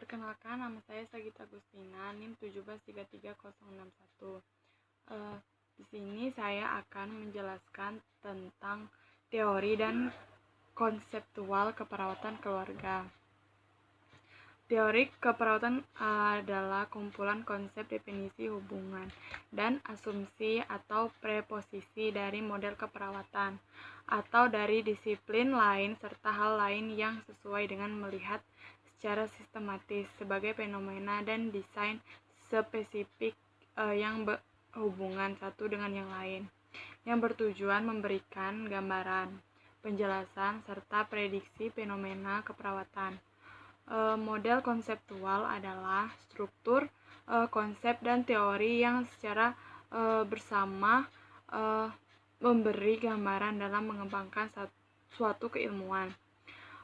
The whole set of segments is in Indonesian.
Perkenalkan, nama saya Sagita Agustina, NIM 1733061. Di sini saya akan menjelaskan tentang teori dan konseptual keperawatan keluarga. Teori keperawatan adalah kumpulan konsep, definisi, hubungan, dan asumsi atau preposisi dari model keperawatan atau dari disiplin lain serta hal lain yang sesuai dengan melihat secara sistematis sebagai fenomena dan desain spesifik yang berhubungan satu dengan yang lain, yang bertujuan memberikan gambaran, penjelasan, serta prediksi fenomena keperawatan. Model konseptual adalah struktur, konsep, dan teori yang secara bersama memberi gambaran dalam mengembangkan suatu keilmuan.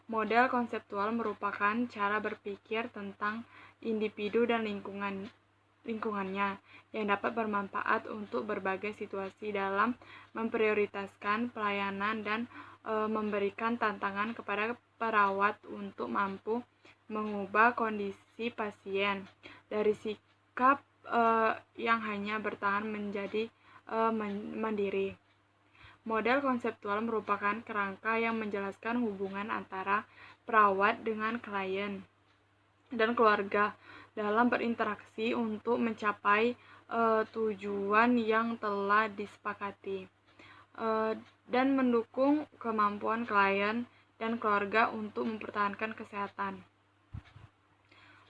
Model konseptual merupakan cara berpikir tentang individu dan lingkungannya yang dapat bermanfaat untuk berbagai situasi dalam memprioritaskan pelayanan dan memberikan tantangan kepada perawat untuk mampu mengubah kondisi pasien dari sikap yang hanya bertahan menjadi mandiri. Model konseptual merupakan kerangka yang menjelaskan hubungan antara perawat dengan klien dan keluarga dalam berinteraksi untuk mencapai tujuan yang telah disepakati dan mendukung kemampuan klien dan keluarga untuk mempertahankan kesehatan.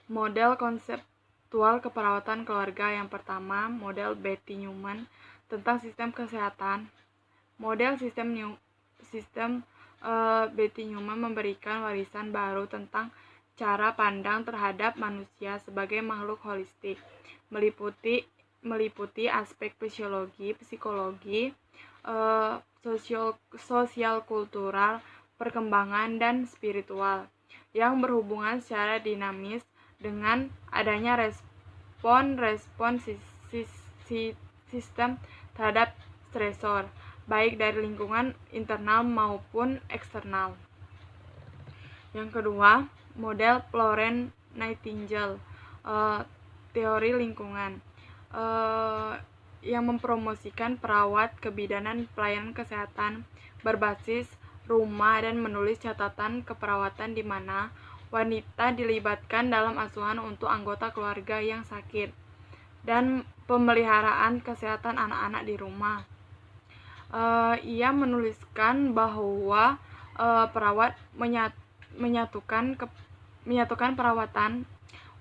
Model konseptual keperawatan keluarga yang pertama, model Betty Newman tentang sistem kesehatan. Model sistem Betty Newman memberikan warisan baru tentang cara pandang terhadap manusia sebagai makhluk holistik, meliputi aspek fisiologi, psikologi, sosial kultural, perkembangan, dan spiritual, yang berhubungan secara dinamis dengan adanya respon sistem terhadap stresor, baik dari lingkungan internal maupun eksternal. Yang kedua, model Florence Nightingale, teori lingkungan, yang mempromosikan perawat, kebidanan, pelayanan kesehatan berbasis rumah dan menulis catatan keperawatan di mana wanita dilibatkan dalam asuhan untuk anggota keluarga yang sakit dan pemeliharaan kesehatan anak-anak di rumah. Ia menuliskan bahwa perawat menyatukan perawatan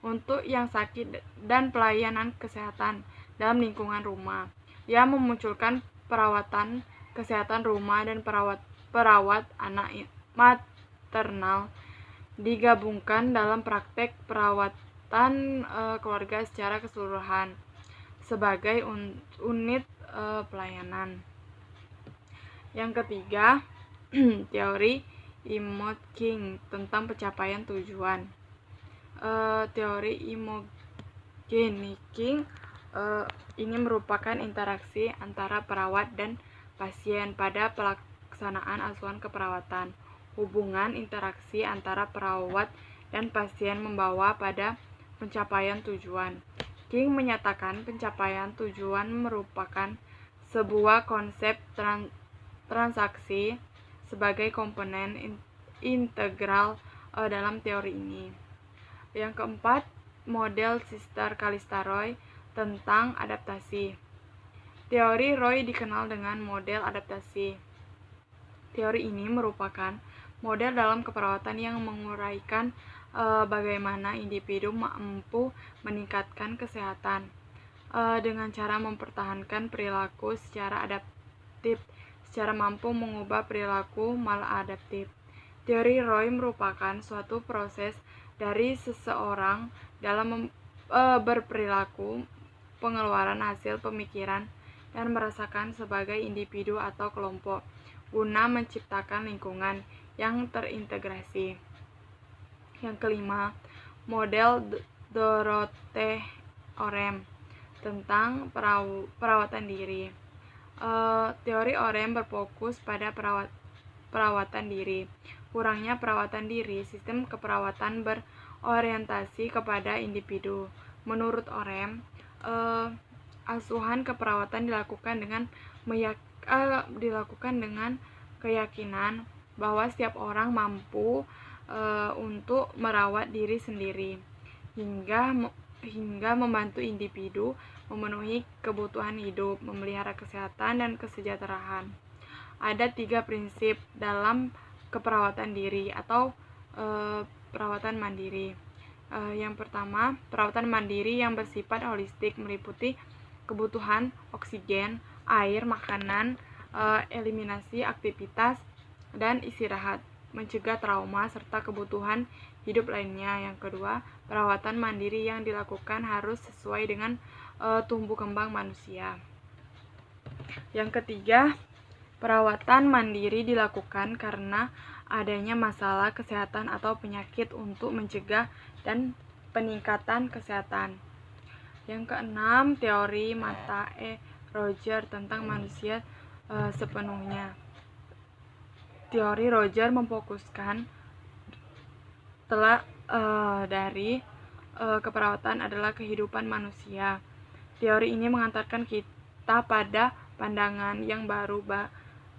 untuk yang sakit dan pelayanan kesehatan dalam lingkungan rumah. Ia memunculkan perawatan kesehatan rumah dan perawat anak maternal digabungkan dalam praktek perawatan keluarga secara keseluruhan sebagai unit pelayanan. Yang ketiga, teori Imogen tentang pencapaian tujuan. Teori Imogen ini merupakan interaksi antara perawat dan pasien pada pelaksanaan asuhan keperawatan. Hubungan interaksi antara perawat dan pasien membawa pada pencapaian tujuan. King menyatakan pencapaian tujuan merupakan sebuah konsep transaksi sebagai komponen integral dalam teori ini. Yang keempat, model Sister Calista Roy tentang adaptasi. Teori Roy dikenal dengan model adaptasi. Teori ini merupakan model dalam keperawatan yang menguraikan bagaimana individu mampu meningkatkan kesehatan dengan cara mempertahankan perilaku secara adaptif, secara mampu mengubah perilaku maladaptif. Teori Roy merupakan suatu proses dari seseorang dalam berperilaku, pengeluaran hasil pemikiran, dan merasakan sebagai individu atau kelompok guna menciptakan lingkungan yang terintegrasi. Yang kelima, model Dorothy Orem tentang perawatan diri. Teori Orem berfokus pada perawatan diri. Kurangnya perawatan diri, sistem keperawatan orientasi kepada individu. Menurut Orem, asuhan keperawatan dilakukan dengan keyakinan bahwa setiap orang mampu untuk merawat diri sendiri hingga membantu individu memenuhi kebutuhan hidup, memelihara kesehatan dan kesejahteraan. Ada 3 prinsip dalam keperawatan diri atau perawatan mandiri. Yang pertama, perawatan mandiri yang bersifat holistik meliputi kebutuhan oksigen, air, makanan, eliminasi aktivitas, dan istirahat, mencegah trauma, serta kebutuhan hidup lainnya. Yang kedua, perawatan mandiri yang dilakukan harus sesuai dengan tumbuh kembang manusia. Yang ketiga, perawatan mandiri dilakukan karena adanya masalah kesehatan atau penyakit untuk mencegah dan peningkatan kesehatan. Yang keenam, teori Mata E. Roger tentang manusia sepenuhnya. Teori Roger memfokuskan dari keperawatan adalah kehidupan manusia. Teori ini mengantarkan kita pada pandangan yang baru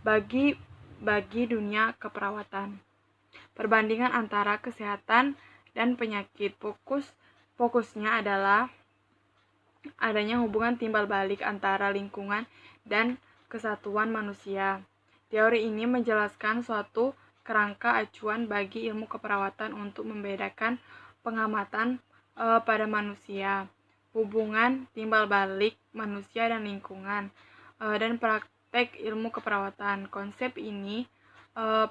bagi dunia keperawatan. Perbandingan antara kesehatan dan penyakit. Fokusnya adalah adanya hubungan timbal balik antara lingkungan dan kesatuan manusia. Teori ini menjelaskan suatu kerangka acuan bagi ilmu keperawatan untuk membedakan pengamatan pada manusia, hubungan timbal balik manusia dan lingkungan, dan praktek ilmu keperawatan. Konsep ini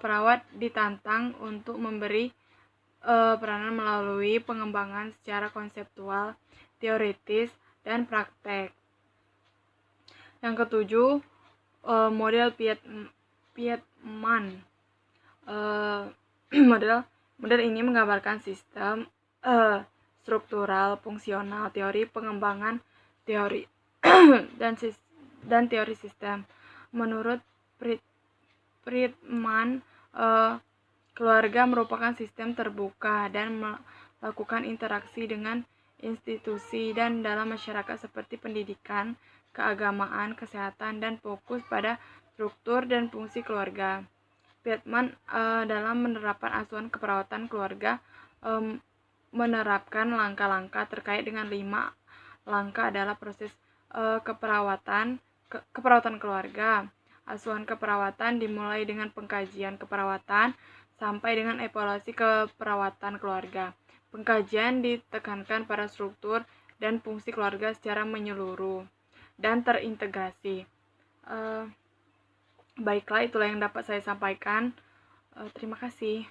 perawat ditantang untuk memberi peranan melalui pengembangan secara konseptual, teoritis, dan praktek. Yang ketujuh, model Piedman. Model ini menggambarkan sistem struktural, fungsional, teori pengembangan, teori dan teori sistem. Menurut Piedman, keluarga merupakan sistem terbuka dan melakukan interaksi dengan institusi dan dalam masyarakat seperti pendidikan, keagamaan, kesehatan, dan fokus pada struktur dan fungsi keluarga. Piedman dalam menerapkan asuhan keperawatan keluarga menerapkan langkah-langkah terkait dengan 5 langkah adalah proses keperawatan keluarga. Asuhan keperawatan dimulai dengan pengkajian keperawatan sampai dengan evaluasi keperawatan keluarga. Pengkajian ditekankan pada struktur dan fungsi keluarga secara menyeluruh dan terintegrasi. Baiklah, itulah yang dapat saya sampaikan. Terima kasih.